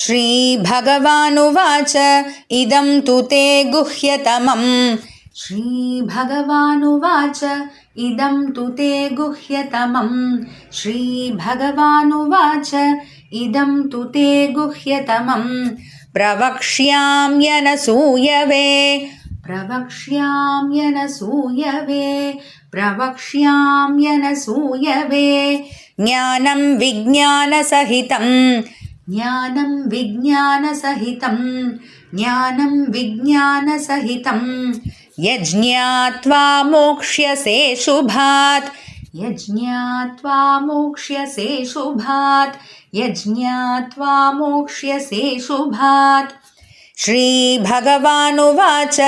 श्रीभगवानुवाच इदं तु ते गुह्यतमम्। श्रीभगवानुवाच इदं तु ते गुह्यतमम्। श्रीभगवानुवाच इदं तु ते गुह्यतमम्। प्रवक्ष्याम्यनसूयवे प्रवक्ष्याम्यनसूयवे ज्ञानं विज्ञानसहितं यज्ञात्वा मोक्ष्यसे शुभात्। श्रीभगवानुवाच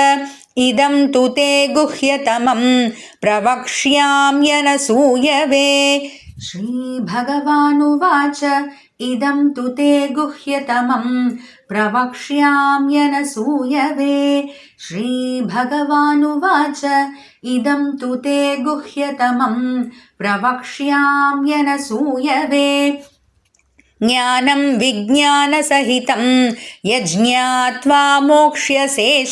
इदं तु ते गुह्यतमम्। प्रवक्ष्याम्यनसूयवे श्रीभगवानुवाच इदं तु ते गुह्यतमम्। प्रवक्ष्याम्यनसूयवे श्रीभगवानुवाच इदं तु ते गुह्यतमम्। प्रवक्ष्याम्यनसूयवे ज्ञानं विज्ञानसहितं यज्ञात्वा मोक्ष्यसे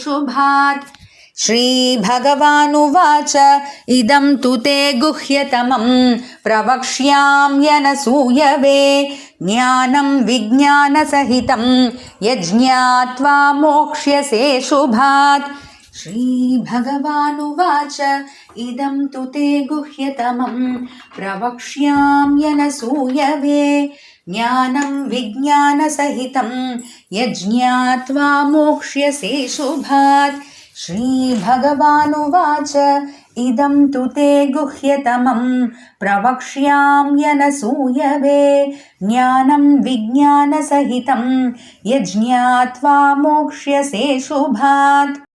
शुभात्। श्रीभगवानुवाच इदं तु ते गुह्यतमम्। प्रवक्ष्याम्यनसूयवे ज्ञानं विज्ञानसहितं यज्ञात्वा मोक्ष्यसे शुभात्। श्रीभगवानुवाच इदं तु ते गुह्यतमम्। प्रवक्ष्याम्यनसूयवे ज्ञानं विज्ञानसहितं यज्ञात्वा मोक्ष्यसे शुभात्। श्रीभगवानुवाच इदं तु ते गुह्यतमम्। प्रवक्ष्याम्यनसूयवे ज्ञानं विज्ञानसहितं यज्ञात्वा मोक्ष्यसे शुभात्।